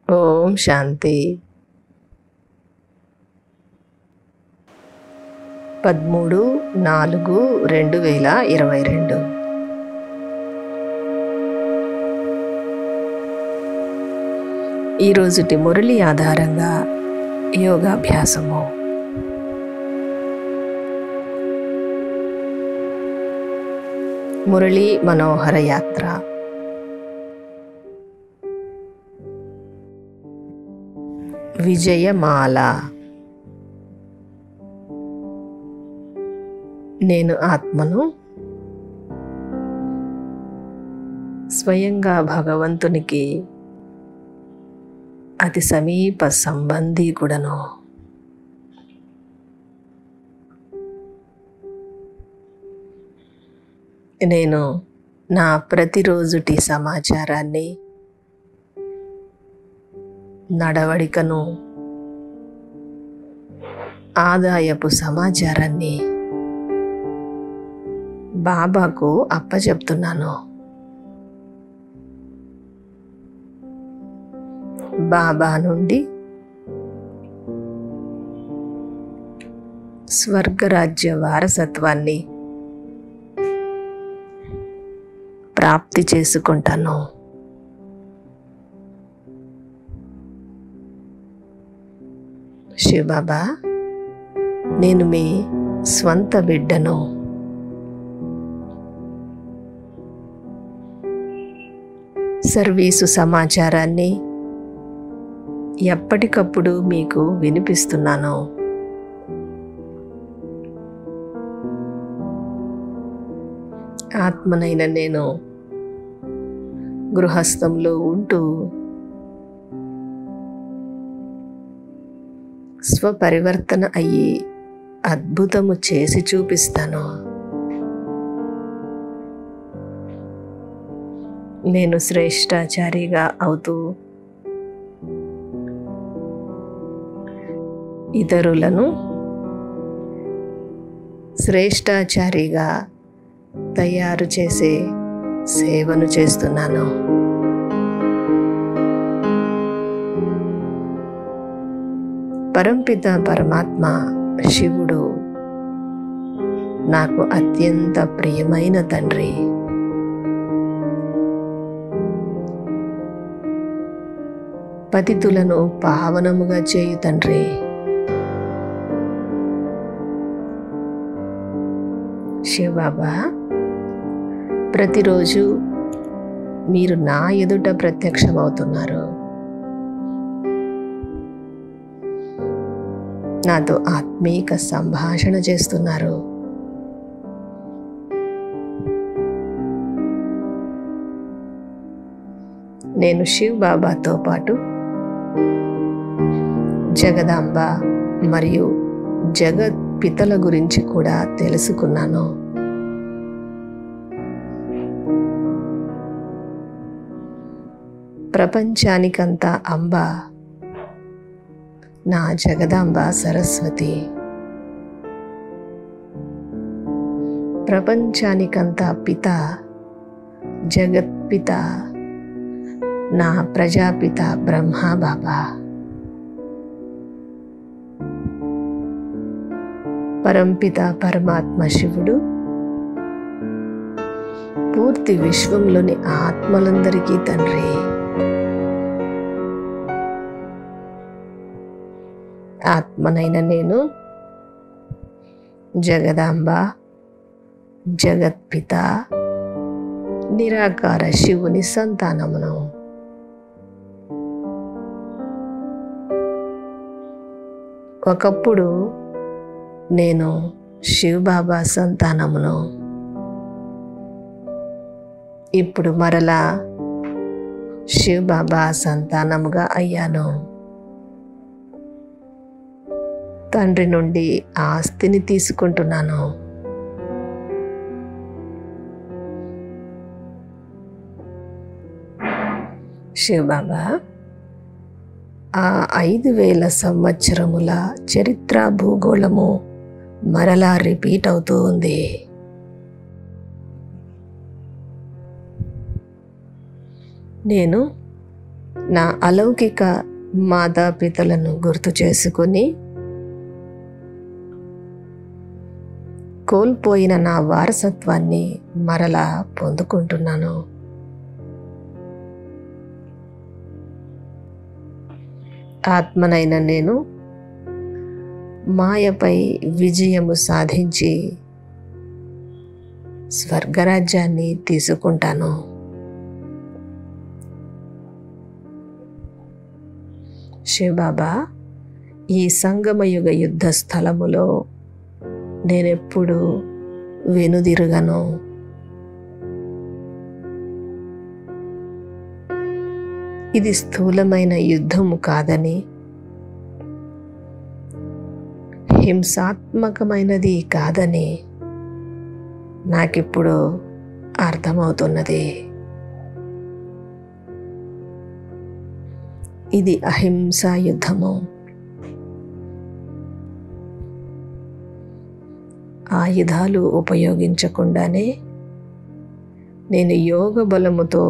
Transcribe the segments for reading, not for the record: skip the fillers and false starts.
ఓం శాంతి. 13/4/2022. ఈరోజుటి మురళి ఆధారంగా యోగాభ్యాసము. మురళి మనోహర యాత్ర. విజయమాల. నేను ఆత్మను, స్వయంగా భగవంతునికి అతి సమీప సంబంధీకుడను. నేను నా ప్రతిరోజుటి సమాచారాన్ని, నడవడికను, ఆదాయపు సమాచారాన్ని బాబాకు అప్పచెప్తున్నాను. బాబా నుండి స్వర్గరాజ్య వారసత్వాన్ని ప్రాప్తి చేసుకుంటాను. శివబాబా, నేను మీ స్వంత బిడ్డను. సర్వీసు సమాచారాన్ని ఎప్పటికప్పుడు మీకు వినిపిస్తున్నాను. ఆత్మనైన నేను గృహస్థంలో ఉంటూ స్వపరివర్తన అయ్యి అద్భుతము చేసి చూపిస్తాను. నేను శ్రేష్టాచారిగా అవుతూ ఇతరులను శ్రేష్టాచారిగా తయారు చేసే సేవను చేస్తున్నాను. పరంపిత పరమాత్మ శివుడు నాకు అత్యంత ప్రియమైన తండ్రి. పతితులను పావనముగా చేయు తండ్రి. శివబాబా, ప్రతిరోజు మీరు నా ఎదుట ప్రత్యక్షమవుతున్నారు. నాతో ఆత్మీక సంభాషణ చేస్తున్నారు. నేను శివ్ బాబాతో పాటు జగదాంబ మరియు జగత్ పితల గురించి కూడా తెలుసుకున్నాను. ప్రపంచానికంతా అంబ నా జగదాంబ సరస్వతి. ప్రపంచానికంతా పిత జగత్పిత నా ప్రజాపిత బ్రహ్మ బాబా. పరంపిత పరమాత్మ శివుడు పూర్తి విశ్వంలోని ఆత్మలందరికీ తండ్రి. ఆత్మనైన నేను జగదాంబ జగత్పిత నిరాకార శివుని సంతానమును. ఒకప్పుడు నేను శివబాబా సంతానమును. ఇప్పుడు మరలా శివబాబా సంతానముగా అయ్యాను. తండ్రి నుండి ఆస్తిని తీసుకుంటున్నాను. శివబాబా, ఆ 5000 సంవత్సరముల చరిత్ర భూగోళము మరలా రిపీట్ అవుతూ ఉంది. నేను నా అలౌకిక మాతాపితలను గుర్తు చేసుకుని కోల్పోయిన నా వారసత్వాన్ని మరలా పొందుకుంటున్నాను. ఆత్మనైన నేను మాయపై విజయము సాధించి స్వర్గరాజ్యాన్ని తీసుకుంటాను. శివబాబా, ఈ సంగమయుగ యుద్ధ స్థలములో నేనెప్పుడు వెనుదిరుగను. ఇది స్థూలమైన యుద్ధము కాదని, హింసాత్మకమైనది కాదని నాకిప్పుడు అర్థమవుతున్నది. ఇది అహింసా యుద్ధము. ఆయుధాలు ఉపయోగించకుండానే నేను యోగ బలముతో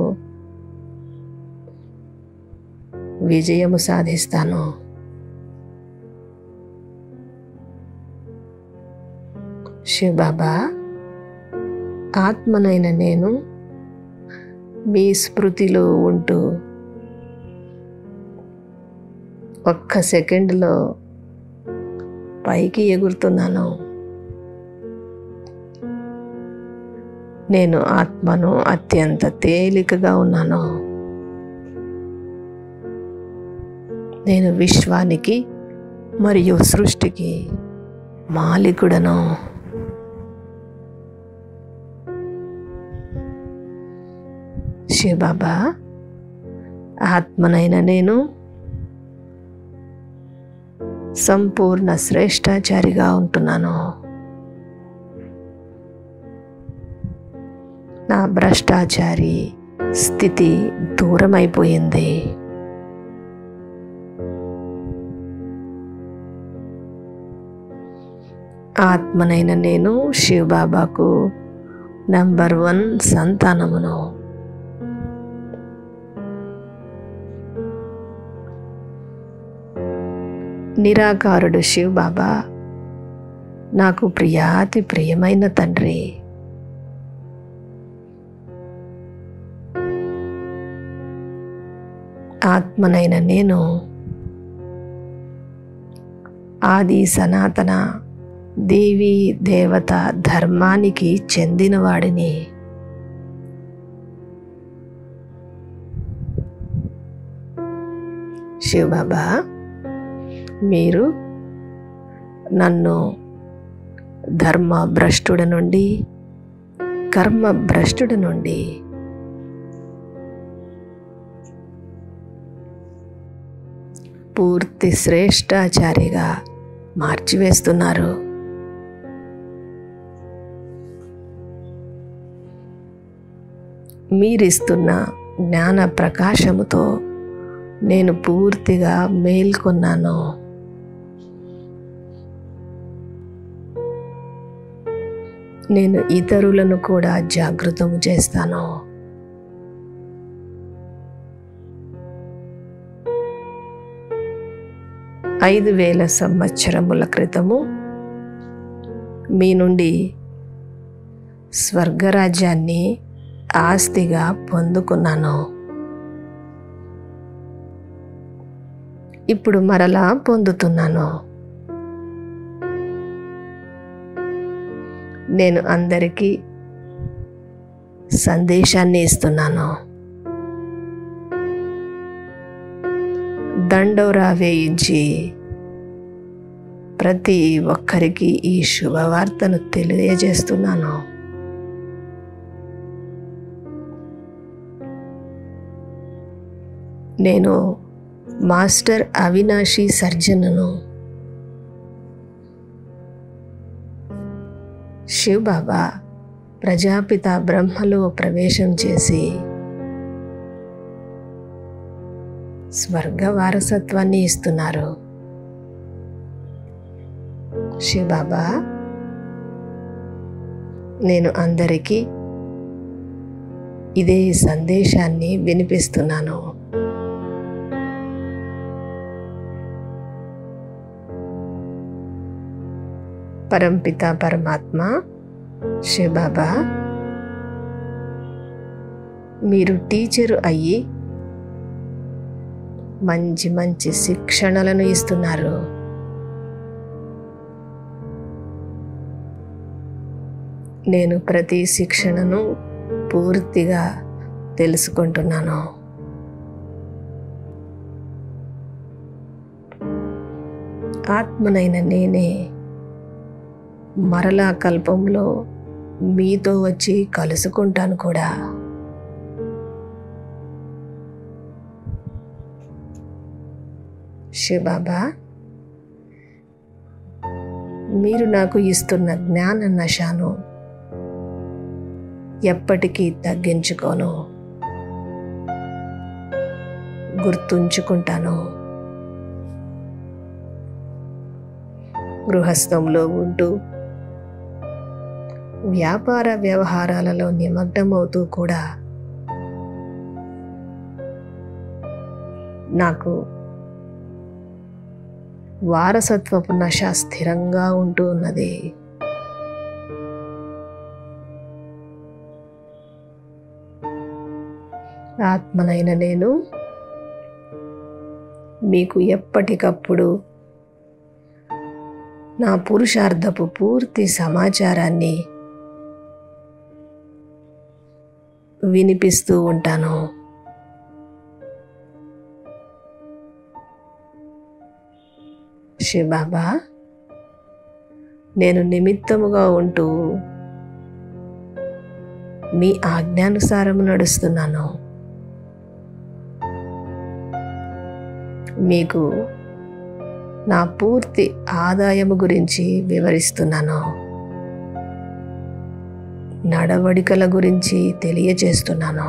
విజయము సాధిస్తాను. శివబాబా, ఆత్మనైన నేను మీ స్మృతిలో ఉంటూ ఒక్క సెకండ్లో పైకి ఎగురుతున్నాను. నేను ఆత్మను, అత్యంత తేలికగా ఉన్నాను. నేను విశ్వానికి మరియు సృష్టికి మాలికుడను. శివబాబా, ఆత్మనైన నేను సంపూర్ణ శ్రేష్టాచారిగా ఉంటున్నాను. నా భ్రష్టాచారి స్థితి దూరమైపోయింది. ఆత్మనైన నేను శివబాబాకు నంబర్ 1 సంతానమును. నిరాకారుడు శివబాబా నాకు ప్రియాతి ప్రియమైన తండ్రి. ఆత్మనైన నేను ఆది సనాతన దేవీ దేవత ధర్మానికి చెందినవాడిని. శివబాబా, మీరు నన్ను ధర్మ భ్రష్టుడ నుండి, కర్మ భ్రష్టుడ నుండి పూర్తి శ్రేష్టాచారిగా మార్చివేస్తున్నారు. మీరిస్తున్న జ్ఞాన ప్రకాశముతో నేను పూర్తిగా మేల్కొన్నాను. నేను ఇతరులను కూడా జాగృతము చేస్తాను. ఐదు 5000 సంవత్సరముల క్రితము మీ నుండి స్వర్గరాజ్యాన్ని ఆస్తిగా పొందుకున్నాను. ఇప్పుడు మరలా పొందుతున్నాను. నేను అందరికీ సందేశాన్ని ఇస్తున్నాను. దండోరా వేయించి ప్రతి ఒక్కరికి ఈ శుభవార్తను తెలియజేస్తున్నాను. నేను మాస్టర్ అవినాశి సర్జనను. శివబాబా ప్రజాపిత బ్రహ్మలో ప్రవేశం చేసి స్వర్గ వారసత్వాన్ని ఇస్తున్నారు. శివబాబా, నేను అందరికీ ఇదే సందేశాన్ని వినిపిస్తున్నాను. పరంపిత పరమాత్మ శివబాబా, మీరు టీచరు అయ్యి మంచి మంచి శిక్షణలను ఇస్తున్నారు. నేను ప్రతి శిక్షణను పూర్తిగా తెలుసుకుంటున్నాను. ఆత్మనైన నేనే మరలా కల్పంలో మీతో వచ్చి కలుసుకుంటాను కూడా. శివబాబా, మీరు నాకు ఇస్తున్న జ్ఞాన నశాను ఎప్పటికీ తగ్గించుకోను, గుర్తుంచుకుంటాను. గృహస్థంలో ఉంటూ వ్యాపార వ్యవహారాలలో నిమగ్నమవుతూ కూడా నాకు వారసత్వపు నశ స్థిరంగా ఉంటూ ఉన్నది. ఆత్మనైన నేను మీకు ఎప్పటికప్పుడు నా పురుషార్థపు పూర్తి సమాచారాన్ని వినిపిస్తూ ఉంటాను. శివబాబా, నేను నిమిత్తముగా ఉంటూ మీ ఆజ్ఞానుసారము నడుస్తున్నాను. మీకు నా పూర్తి ఆదాయము గురించి వివరిస్తున్నాను. నడవడికల గురించి తెలియజేస్తున్నాను.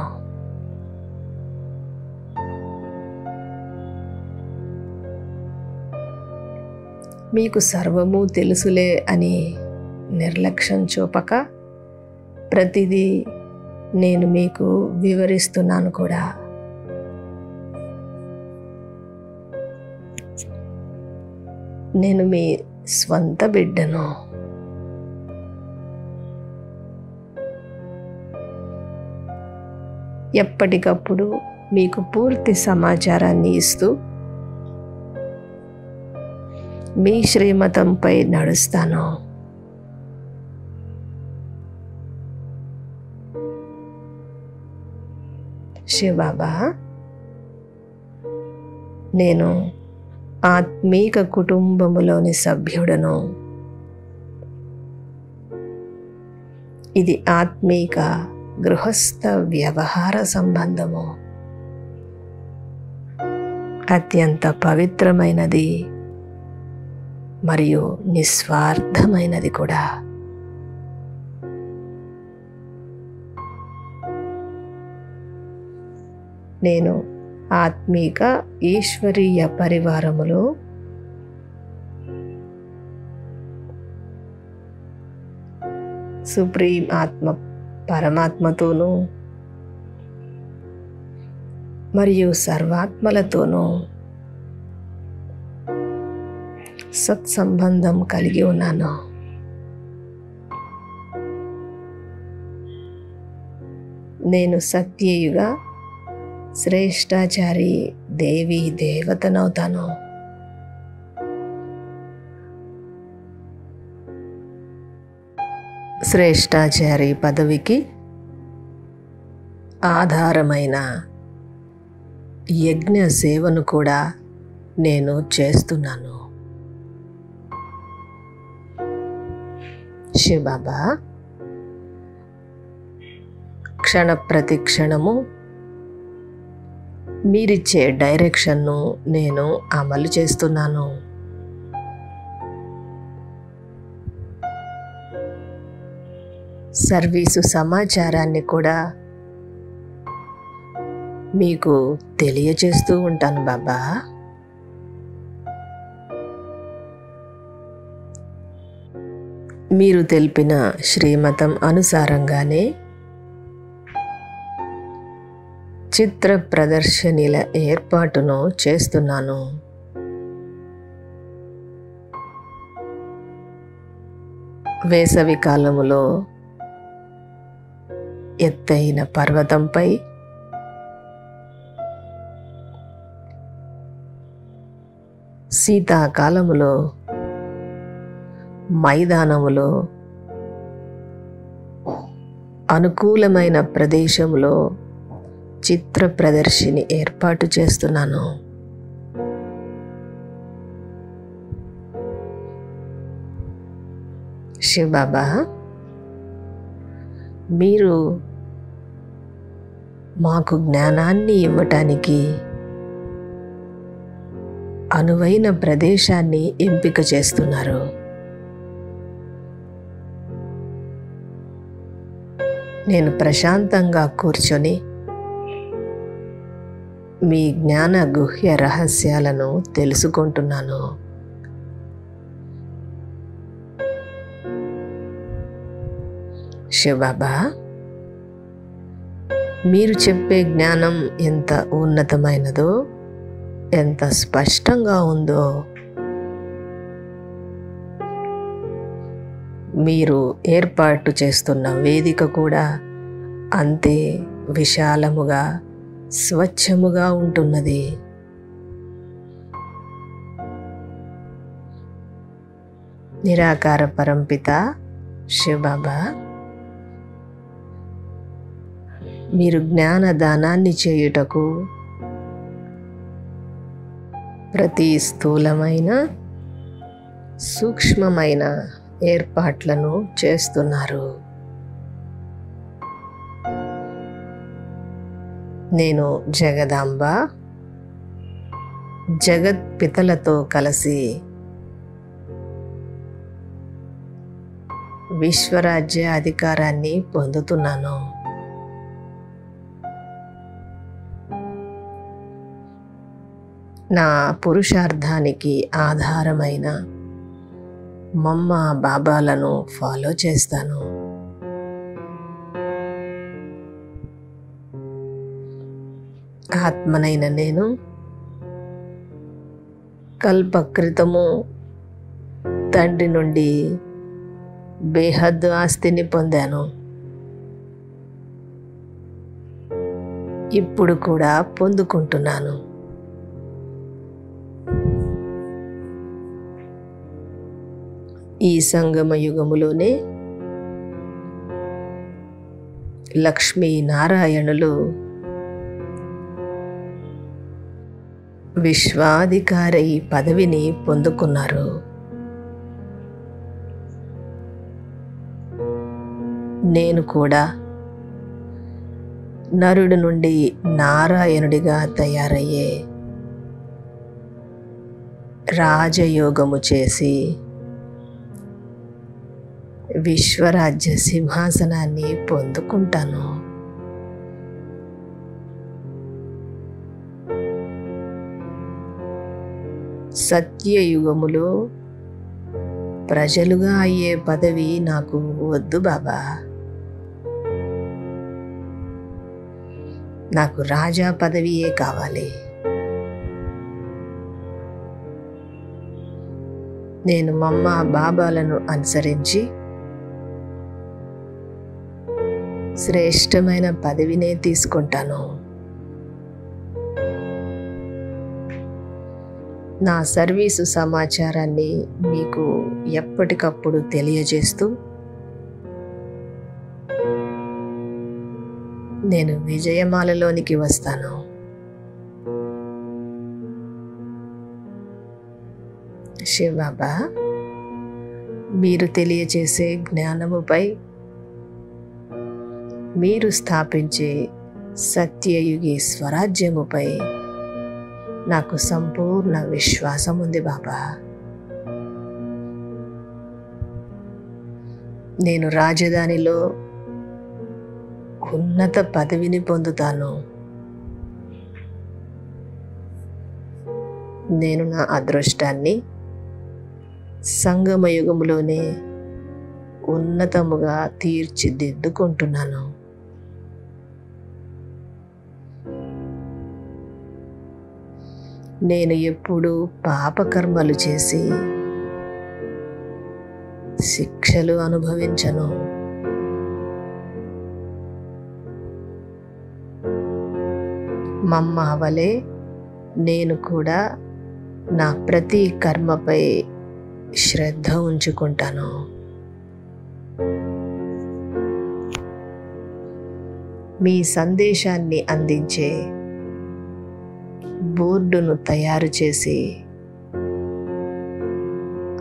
మీకు సర్వము తెలుసులే అని నిర్లక్ష్యం చూపక ప్రతిదీ నేను మీకు వివరిస్తున్నాను కూడా. నేను మీ స్వంత బిడ్డను. ఎప్పటికప్పుడు మీకు పూర్తి సమాచారాన్ని ఇస్తూ మీ శ్రీమతంపై నడుస్తాను. శివబాబా, నేను ఆత్మీక కుటుంబములోని సభ్యుడను. ఇది ఆత్మీక గృహస్థ వ్యవహార సంబంధము. అత్యంత పవిత్రమైనది మరియు నిస్వార్థమైనది కూడా. నేను ఆత్మీక ఈశ్వరీయ పరివారములో సుప్రీం ఆత్మ పరమాత్మతోనూ మరియు సర్వాత్మలతోనూ సత్సంబంధం కలిగి ఉన్నాను. నేను సత్యయుగ శ్రేష్టాచారి దేవీ దేవతనవుతాను. శ్రేష్టాచారి పదవికి ఆధారమైన యజ్ఞ సేవను కూడా నేను చేస్తున్నాను. శివబాబా, క్షణ ప్రతి క్షణము మీరిచ్చే డైరెక్షన్ను నేను అమలు చేస్తున్నాను. సర్వీసు సమాచారాన్ని కూడా మీకు తెలియజేస్తూ ఉంటాను బాబా. మీరు తెలిపిన శ్రీమతం అనుసారంగానే చిత్ర ప్రదర్శనల ఏర్పాటును చేస్తున్నాను. వేసవి కాలములో ఎత్తైన పర్వతంపై శీతాకాలములో మైదానములో అనుకూలమైన ప్రదేశంలో చిత్ర ప్రదర్శిని ఏర్పాటు చేస్తున్నాను. శివబాబా, మీరు మాకు జ్ఞానాన్ని ఇవ్వటానికి అనువైన ప్రదేశాన్ని ఎంపిక చేస్తున్నారు. నేను ప్రశాంతంగా కూర్చొని మీ జ్ఞాన గుహ్య రహస్యాలను తెలుసుకుంటున్నాను. శివబాబా, మీరు చెప్పే జ్ఞానం ఎంత ఉన్నతమైనదో, ఎంత స్పష్టంగా ఉందో, మీరు ఏర్పాటు చేస్తున్న వేదిక కూడా అంతే విశాలముగా స్వచ్ఛముగా ఉంటున్నది. నిరాకార పరంపిత శివబాబా, మీరు జ్ఞానదానాన్ని చేయుటకు ప్రతి స్థూలమైన సూక్ష్మమైన ఏర్పాట్లను చేస్తున్నారు. నేను జగదాంబ జగత్పితలతో కలిసి విశ్వరాజ్య అధికారాన్ని పొందుతున్నాను. నా పురుషార్థానికి ఆధారమైన మమ్మ బాబాలను ఫాలో చేస్తాను. ఆత్మనైన నేను కల్పకృతము తండ్రి నుండి బేహద్దు ఆస్తిని పొందాను. ఇప్పుడు కూడా పొందుకుంటున్నాను. ఈ సంగమ యుగములోనే లక్ష్మీనారాయణులు విశ్వాధికారి పదవిని పొందుకున్నారు. నేను కూడా నరుడి నుండి నారాయణుడిగా తయారయ్యే రాజయోగము చేసి విశ్వరాజ్య సింహాసనాన్ని పొందుకుంటాను. సత్యయుగములో ప్రజలుగా అయ్యే పదవి నాకు వద్దు బాబా. నాకు రాజా పదవియే కావాలి. నేను మమ్మ బాబాలను అనుసరించి శ్రేష్టమైన పదవినే తీసుకుంటాను. నా సర్వీసు సమాచారాన్ని మీకు ఎప్పటికప్పుడు తెలియజేస్తూ నేను విజయమాలలోనికి వస్తాను. శివబాబా, మీరు తెలియచేసే జ్ఞానముపై, మీరు స్థాపించే సత్యయుగి స్వరాజ్యముపై నాకు సంపూర్ణ విశ్వాసం ఉంది బాబా. నేను రాజధానిలో ఉన్నత పదవిని పొందుతాను. నేను నా అదృష్టాన్ని సంగమయుగములోనే ఉన్నతముగా తీర్చిదిద్దుకుంటున్నాను. నేను ఎప్పుడూ పాపకర్మలు చేసి శిక్షలు అనుభవించను. మమ్మ వలె నేను కూడా నా ప్రతి కర్మపై శ్రద్ధ ఉంచుకుంటాను. మీ సందేశాన్ని అందించే బోర్డును తయారు చేసి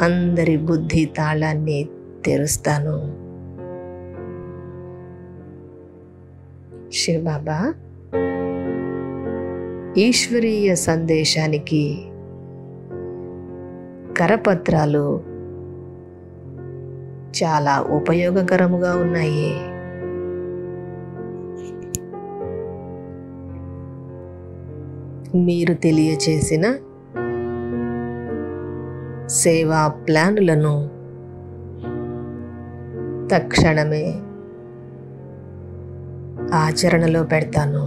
అందరి బుద్ధి తాళాన్ని తెరుస్తాను. శివబాబా, ఈశ్వరీయ సందేశానికి కరపత్రాలు చాలా ఉపయోగకరముగా ఉన్నాయి. మీరు తెలియచేసిన సేవా ప్లానులను తక్షణమే ఆచరణలో పెడతాను.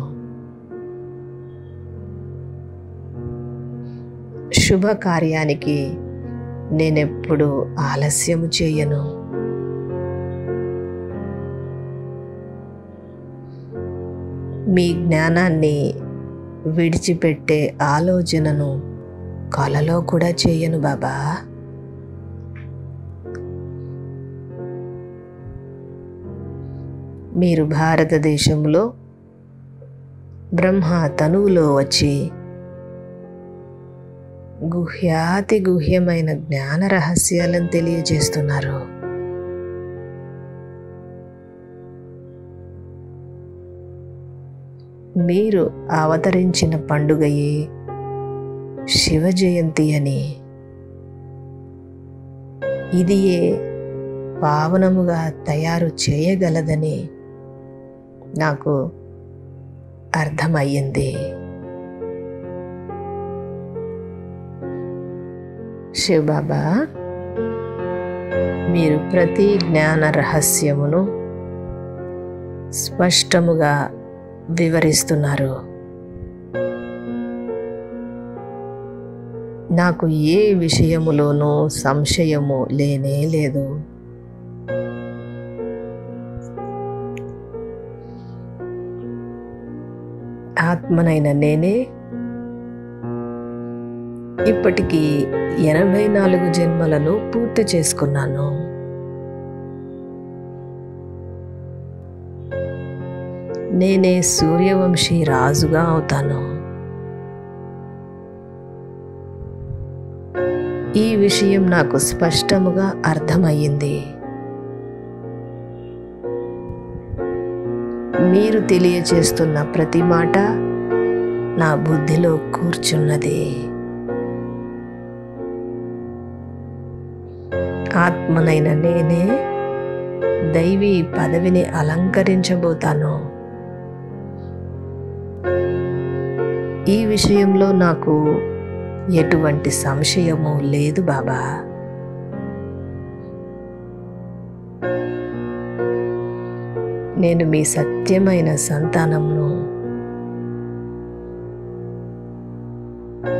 శుభకార్యానికి నేనెప్పుడు ఆలస్యము చేయను. మీ జ్ఞానాన్ని విడిచిపెట్టే ఆలోచనను కలలో కూడా చేయను బాబా. మీరు భారతదేశంలో బ్రహ్మ తనువులో వచ్చి గుహ్యాతి గుహ్యమైన జ్ఞాన రహస్యాలను తెలియజేస్తున్నారు. మీరు అవతరించిన పండుగయే శివ జయంతి అని, ఇదియే పావనముగా తయారు చేయగలదని నాకు అర్థమయ్యింది. శివబాబా, మీరు ప్రతి జ్ఞాన రహస్యమును స్పష్టముగా వివరిస్తున్నారు. నాకు ఏ విషయములోనూ సంశయము లేనే లేదు. ఆత్మనైన నేనే ఇప్పటికీ 84 జన్మలను పూర్తి చేసుకున్నాను. నేనే సూర్యవంశీ రాజుగా అవుతాను. ఈ విషయం నాకు స్పష్టముగా అర్థమయ్యింది. మీరు తెలియచేస్తున్న ప్రతి మాట నా బుద్ధిలో కూర్చున్నది. ఆత్మనైన నేనే దైవీ పదవిని అలంకరించబోతాను. ఈ విషయంలో నాకు ఎటువంటి సంశయము లేదు బాబా. నేను మీ సత్యమైన సంతానంను.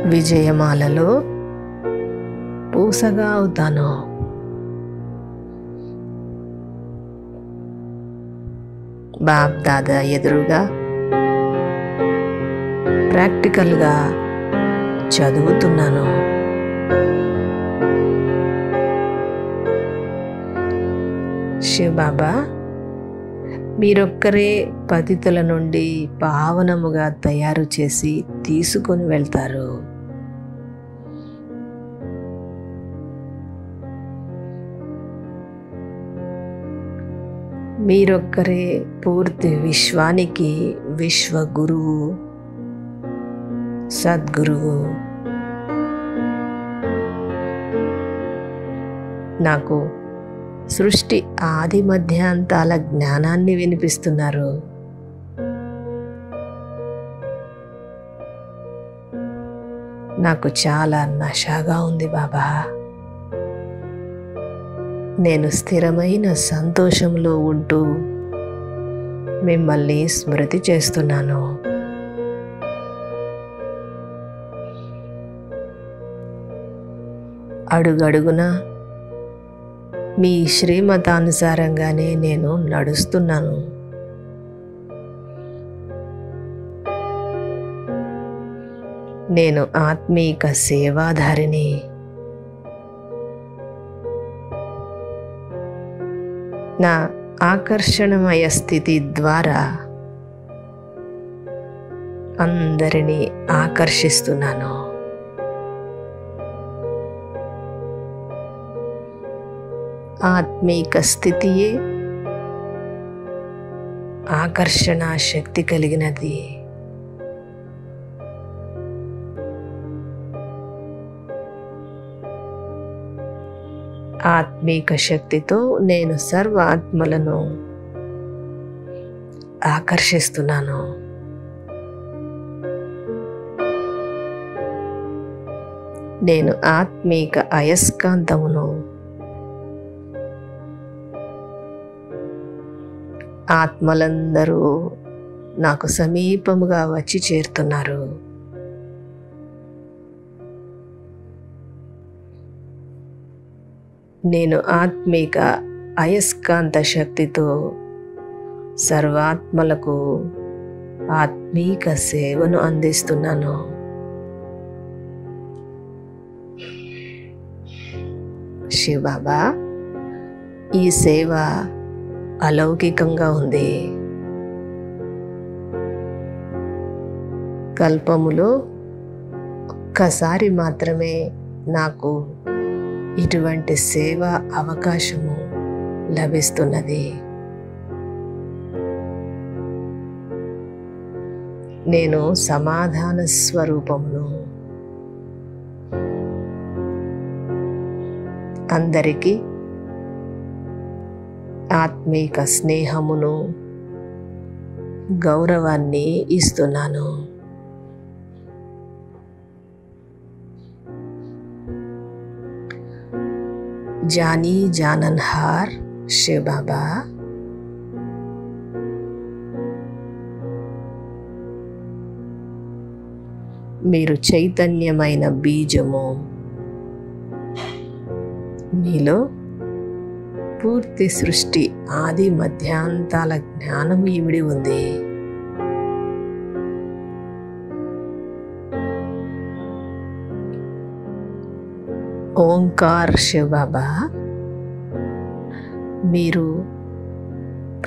విజయమాలలో పూసగా అవుతాను. బాప్ దాదా ఎదురుగా ప్రాక్టికల్గా చదువుతున్నాను. శివబాబా, మీరొక్కరే పతితుల నుండి పావనముగా తయారు చేసి తీసుకొని వెళ్తారు. మీరొక్కరే పూర్తి విశ్వానికి విశ్వగురువు, సద్గురువు. నాకు సృష్టి ఆది మధ్యాంతాల జ్ఞానాన్ని వినిపిస్తున్నారు. నాకు చాలా నషాగా ఉంది బాబా. నేను స్థిరమైన సంతోషంలో ఉంటూ మిమ్మల్ని స్మృతి చేస్తున్నాను. అడుగడుగున మీ శ్రీమతానుసారంగానే నేను నడుస్తున్నాను. నేను ఆత్మీక సేవాధారిని. నా ఆకర్షణమయ స్థితి ద్వారా అందరినీ ఆకర్షిస్తున్నాను. ఆత్మీక స్థితియే ఆకర్షణ శక్తి కలిగినది. ఆత్మీక శక్తితో నేను సర్వ ఆత్మలను ఆకర్షిస్తున్నాను. నేను ఆత్మీక అయస్కాంతమును ఆత్మలందరూ నాకు సమీపముగా వచ్చి చేరుతున్నారు. నేను ఆత్మీక అయస్కాంత శక్తితో సర్వాత్మలకు ఆత్మీక సేవను అందిస్తున్నాను. శివబాబా, ఈ సేవ అలౌకికంగా ఉంది. కల్పములో ఒక్కసారి మాత్రమే నాకు ఇటువంటి సేవ అవకాశము లభిస్తున్నది. నేను సమాధాన స్వరూపమును. అందరికీ ఆత్మీక స్నేహమును, గౌరవాన్ని ఇస్తున్నాను. జానీ జానన్హార్ శివబాబా, మీరు చైతన్యమైన బీజము. మీలో పూర్తి సృష్టి ఆది మధ్యాంతాల జ్ఞానము ఇమిడి ఉంది. ఓంకార్ శివబాబా, మీరు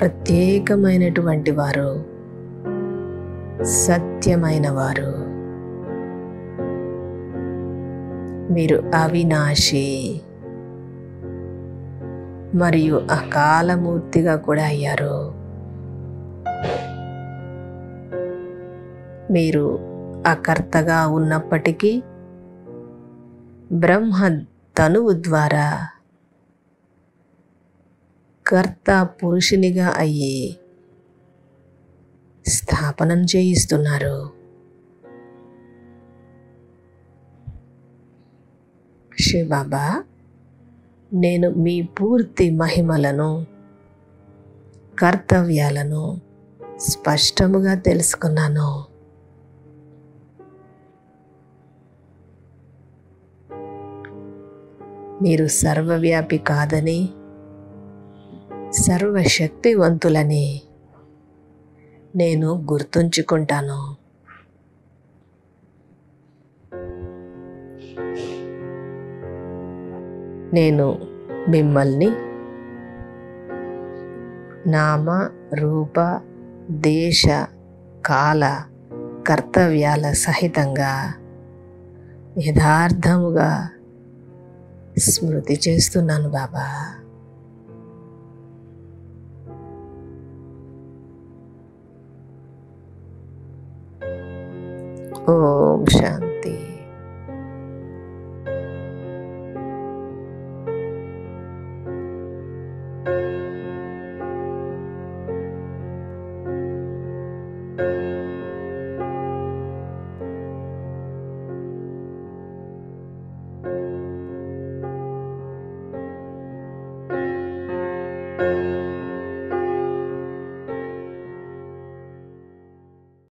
ప్రత్యేకమైనటువంటి వారు, సత్యమైన వారు. మీరు అవినాశి మరియు అకాలమూర్తిగా కూడా అయ్యారు. మీరు అకర్తగా ఉన్నప్పటికీ బ్రహ్మ తనువు ద్వారా కర్త పురుషునిగా అయ్యి స్థాపనం చేయిస్తున్నారు. శివబాబా, నేను మీ పూర్తి మహిమలను, కర్తవ్యాలను స్పష్టముగా తెలుసుకున్నాను. మీరు సర్వవ్యాపి కాదని, సర్వశక్తివంతులని నేను గుర్తుంచుకుంటాను. నేను మిమ్మల్ని నామ, రూప, దేశ, కాల కర్తవ్యాల సహితంగా యథార్థముగా స్మృతి చేస్తున్నాను బాబా. ఓం శాంతి.